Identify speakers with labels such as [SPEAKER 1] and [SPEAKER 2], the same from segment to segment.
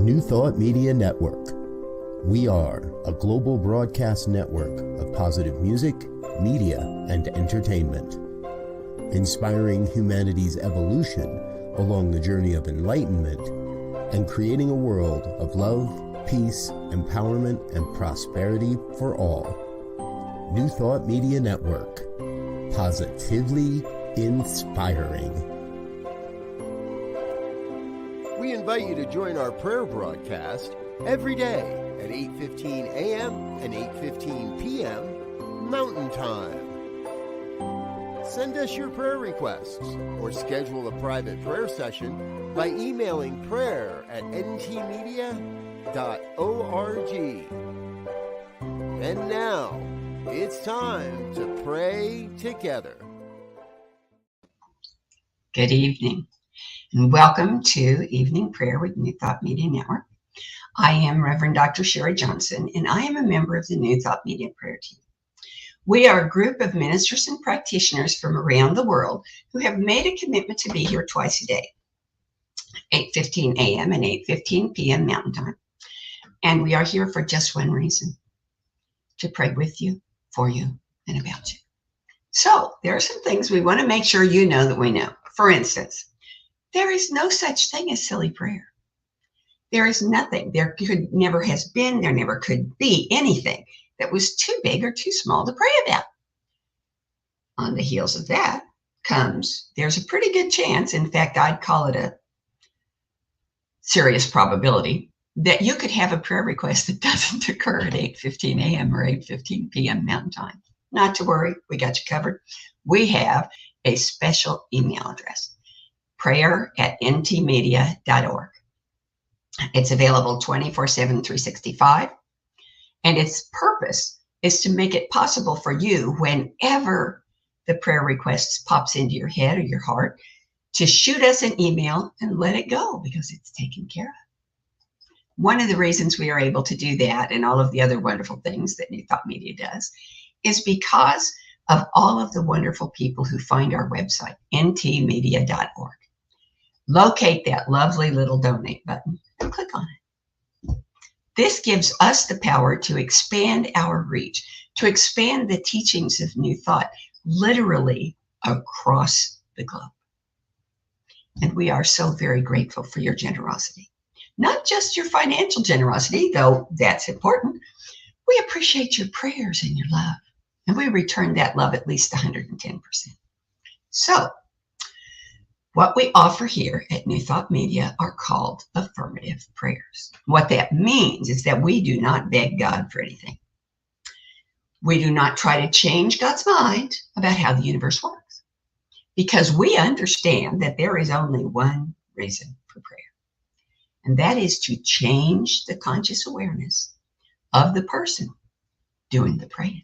[SPEAKER 1] New Thought Media Network. We are a global broadcast network of positive music, media, and entertainment, inspiring humanity's evolution along the journey of enlightenment and creating a world of love, peace, empowerment, and prosperity for all. New Thought Media Network. Positively inspiring. We invite you to join our prayer broadcast every day at 8:15 a.m. and 8:15 p.m. Mountain Time. Send us your prayer requests or schedule a private prayer session by emailing prayer@ntmedia.org. And now, it's time to pray together.
[SPEAKER 2] Good evening, and welcome to Evening Prayer with New Thought Media Network. I am Reverend Dr. Sharri Johnson, and I am a member of the New Thought Media Prayer Team. We are a group of ministers and practitioners from around the world who have made a commitment to be here twice a day, 8:15 a.m. and 8:15 p.m. Mountain Time. And we are here for just one reason: to pray with you, for you, and about you. So there are some things we want to make sure you know that we know. For instance, there is no such thing as silly prayer. There is nothing. There never has been, there never could be anything that was too big or too small to pray about. On the heels of that comes, there's a pretty good chance, in fact, I'd call it a serious probability, that you could have a prayer request that doesn't occur at 8:15 a.m. or 8:15 p.m. Mountain Time. Not to worry, we got you covered. We have a special email address, prayer@ntmedia.org. It's available 24/7, 365. And its purpose is to make it possible for you, whenever the prayer requests pops into your head or your heart, to shoot us an email and let it go because it's taken care of. One of the reasons we are able to do that, and all of the other wonderful things that New Thought Media does, is because of all of the wonderful people who find our website, ntmedia.org. Locate that lovely little donate button and click on it. This gives us the power to expand our reach, to expand the teachings of New Thought literally across the globe. And we are so very grateful for your generosity. Not just your financial generosity, though that's important. We appreciate your prayers and your love. And we return that love at least 110%. So, what we offer here at New Thought Media are called affirmative prayers. What that means is that we do not beg God for anything. We do not try to change God's mind about how the universe works, because we understand that there is only one reason for prayer, and that is to change the conscious awareness of the person doing the praying.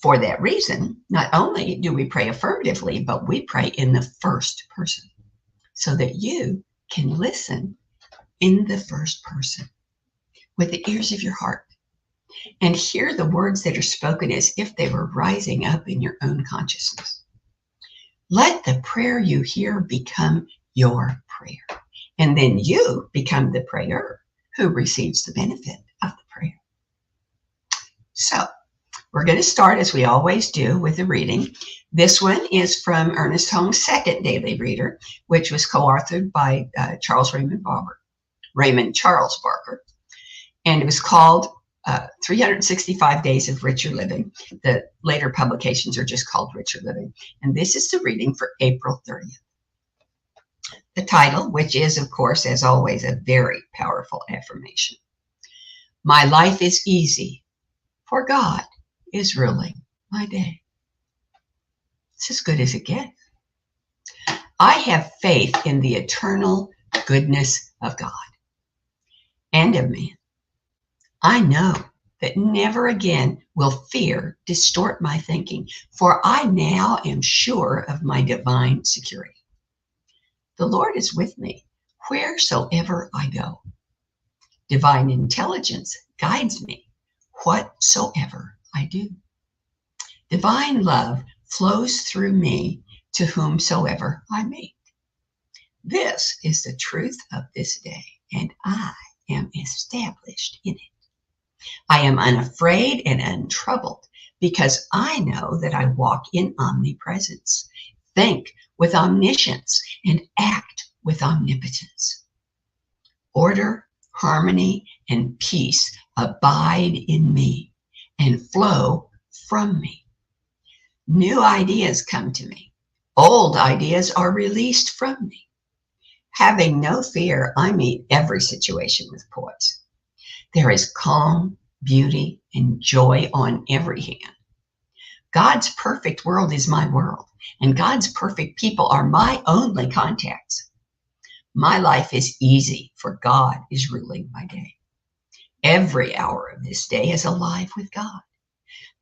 [SPEAKER 2] For that reason, not only do we pray affirmatively, but we pray in the first person so that you can listen in the first person with the ears of your heart and hear the words that are spoken as if they were rising up in your own consciousness. Let the prayer you hear become your prayer, and then you become the prayer who receives the benefit of the prayer. So, we're going to start, as we always do, with a reading. This one is from Ernest Holmes' second daily reader, which was co-authored by Raymond Charles Barker. And it was called 365 Days of Richer Living. The later publications are just called Richer Living. And this is the reading for April 30th. The title, which is, of course, as always, a very powerful affirmation. My life is easy, for God is ruling my day. It's as good as it gets. I have faith in the eternal goodness of God and of man. I know that never again will fear distort my thinking, for I now am sure of my divine security. The Lord is with me wheresoever I go. Divine intelligence guides me whatsoever I do. Divine love flows through me to whomsoever I meet. This is the truth of this day, and I am established in it. I am unafraid and untroubled because I know that I walk in omnipresence, think with omniscience, and act with omnipotence. Order, harmony, and peace abide in me and flow from me. New ideas come to me. Old ideas are released from me. Having no fear, I meet every situation with poise. There is calm, beauty, and joy on every hand. God's perfect world is my world, and God's perfect people are my only contacts. My life is easy, for God is ruling my day. Every hour of this day is alive with God.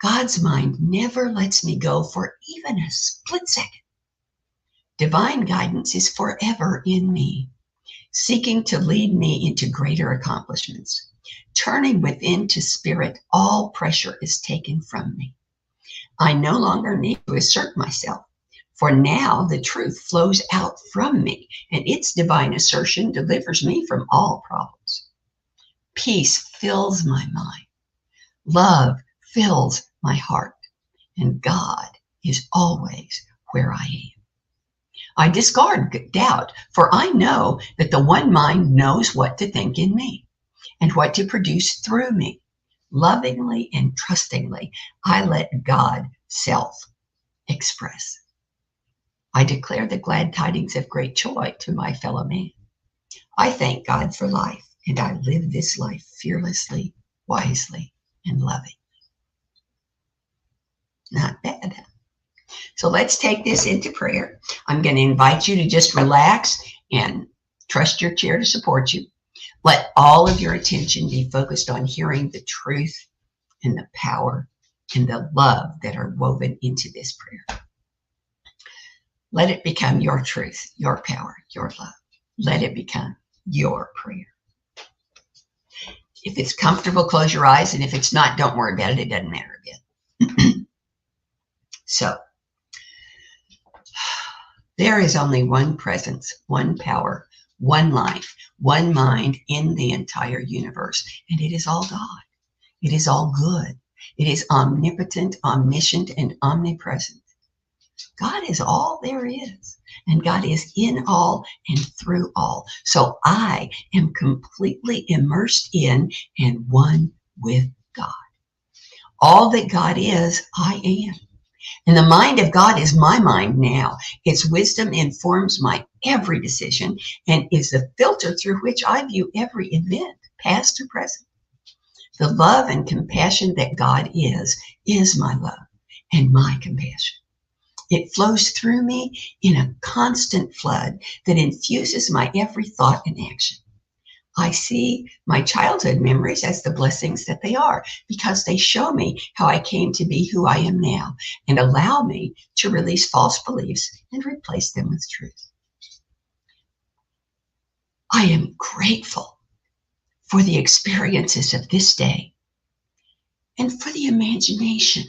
[SPEAKER 2] God's mind never lets me go for even a split second. Divine guidance is forever in me, seeking to lead me into greater accomplishments. Turning within to spirit, all pressure is taken from me. I no longer need to assert myself, for now the truth flows out from me, and its divine assertion delivers me from all problems. Peace fills my mind. Love fills my heart, and God is always where I am. I discard doubt, for I know that the one mind knows what to think in me and what to produce through me. Lovingly and trustingly, I let God self express. I declare the glad tidings of great joy to my fellow man. I thank God for life, and I live this life fearlessly, wisely, and lovingly. Not bad, huh? So let's take this into prayer. I'm going to invite you to just relax and trust your chair to support you. Let all of your attention be focused on hearing the truth and the power and the love that are woven into this prayer. Let it become your truth, your power, your love. Let it become your prayer. If it's comfortable, close your eyes. And if it's not, don't worry about it. It doesn't matter a bit. So, there is only one presence, one power, one life, one mind in the entire universe, and it is all God. It is all good. It is omnipotent, omniscient, and omnipresent. God is all there is, and God is in all and through all. So I am completely immersed in and one with God. All that God is, I am. And the mind of God is my mind now. Its wisdom informs my every decision and is the filter through which I view every event, past or present. The love and compassion that God is my love and my compassion. It flows through me in a constant flood that infuses my every thought and action. I see my childhood memories as the blessings that they are, because they show me how I came to be who I am now and allow me to release false beliefs and replace them with truth. I am grateful for the experiences of this day and for the imagination,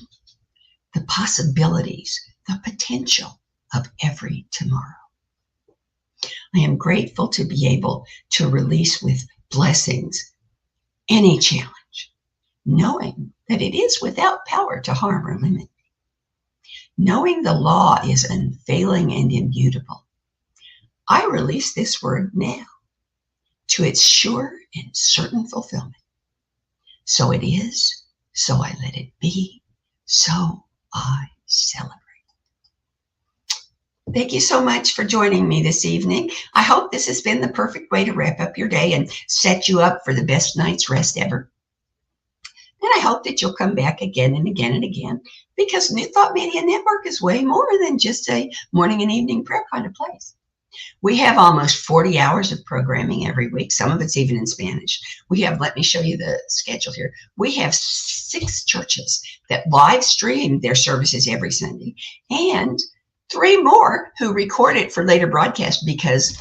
[SPEAKER 2] the possibilities, the potential of every tomorrow. I am grateful to be able to release with blessings any challenge, knowing that it is without power to harm or limit me. Knowing the law is unfailing and immutable, I release this word now to its sure and certain fulfillment. So it is, so I let it be, so I celebrate. Thank you so much for joining me this evening. I hope this has been the perfect way to wrap up your day and set you up for the best night's rest ever. And I hope that you'll come back again and again and again, because New Thought Media Network is way more than just a morning and evening prayer kind of place. We have almost 40 hours of programming every week. Some of it's even in Spanish. We have, let me show you the schedule here. We have 6 churches that live stream their services every Sunday, and 3 more who record it for later broadcast because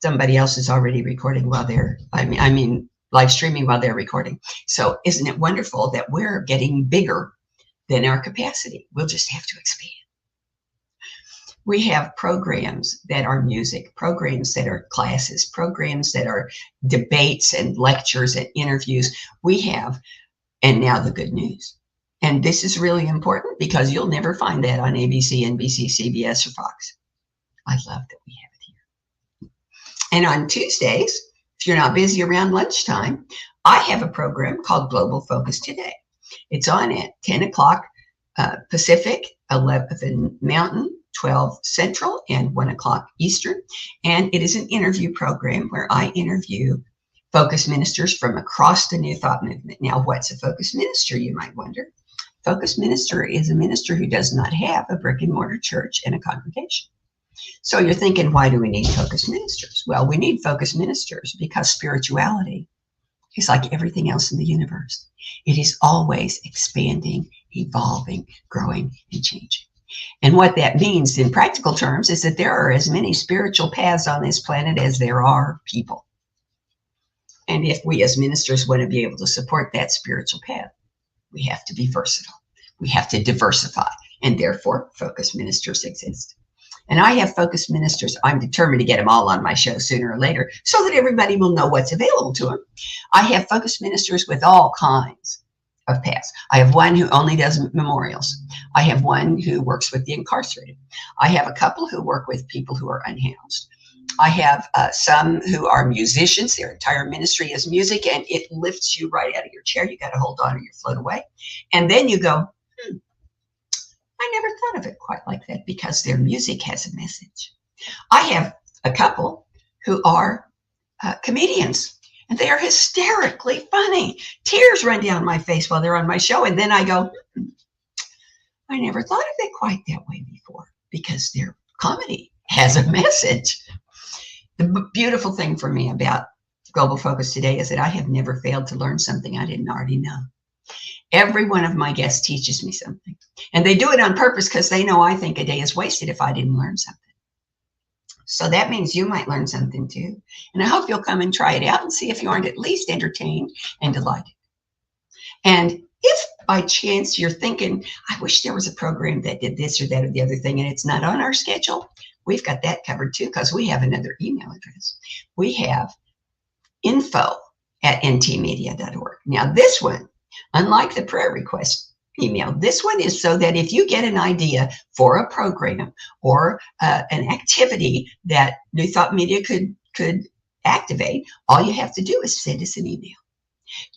[SPEAKER 2] somebody else is already recording while they're, live streaming while they're recording. So isn't it wonderful that we're getting bigger than our capacity? We'll just have to expand. We have programs that are music, programs that are classes, programs that are debates and lectures and interviews. We have, and now the good news. And this is really important because you'll never find that on ABC, NBC, CBS, or Fox. I love that we have it here. And on Tuesdays, if you're not busy around lunchtime, I have a program called Global Focus Today. It's on at 10 o'clock Pacific, 11 Mountain, 12 Central, and 1 o'clock Eastern. And it is an interview program where I interview focus ministers from across the New Thought movement. Now, what's a focus minister, you might wonder? Focus minister is a minister who does not have a brick and mortar church and a congregation. So you're thinking, why do we need focus ministers? Well, we need focus ministers because spirituality is like everything else in the universe. It is always expanding, evolving, growing, and changing. And what that means in practical terms is that there are as many spiritual paths on this planet as there are people. And if we as ministers want to be able to support that spiritual path, we have to be versatile. We have to diversify, and therefore focus ministers exist. And I have focus ministers. I'm determined to get them all on my show sooner or later so that everybody will know what's available to them. I have focus ministers with all kinds of paths. I have one who only does memorials. I have one who works with the incarcerated. I have a couple who work with people who are unhoused. I have some who are musicians. Their entire ministry is music, and it lifts you right out of your chair. You got to hold on or you float away. And then you go, I never thought of it quite like that because their music has a message. I have a couple who are comedians, and they are hysterically funny. Tears run down my face while they're on my show. And then I go, I never thought of it quite that way before because their comedy has a message. The beautiful thing for me about Global Focus Today is that I have never failed to learn something I didn't already know. Every one of my guests teaches me something, and they do it on purpose because they know I think a day is wasted if I didn't learn something. So that means you might learn something too. And I hope you'll come and try it out and see if you aren't at least entertained and delighted. And if by chance you're thinking, I wish there was a program that did this or that or the other thing, and it's not on our schedule, we've got that covered too because we have another email address. We have info@ntmedia.org. Now this one, unlike the prayer request email, this one is so that if you get an idea for a program or an activity that New Thought Media could activate, all you have to do is send us an email.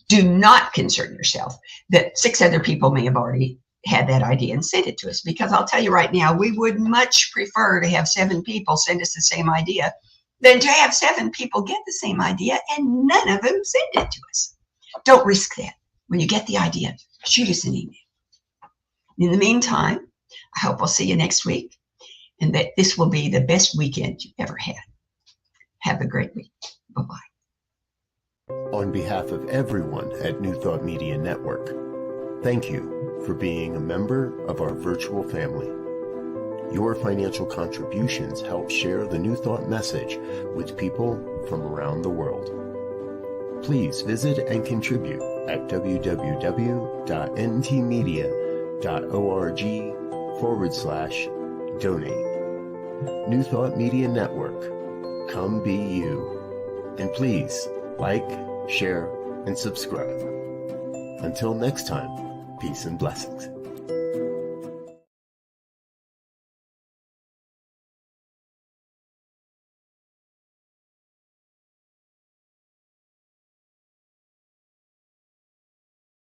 [SPEAKER 2] Do not concern yourself that 6 other people may have already had that idea and sent it to us, because I'll tell you right now, we would much prefer to have 7 people send us the same idea than to have 7 people get the same idea and none of them send it to us. Don't risk that. When you get the idea, shoot us an email. In the meantime, I hope I'll see you next week and that this will be the best weekend you've ever had. Have a great week. Bye-bye.
[SPEAKER 1] On behalf of everyone at New Thought Media Network, thank you for being a member of our virtual family. Your financial contributions help share the New Thought message with people from around the world. Please visit and contribute at www.ntmedia.org/donate. New Thought Media Network, come be you. And please like, share, and subscribe. Until next time, peace and blessings.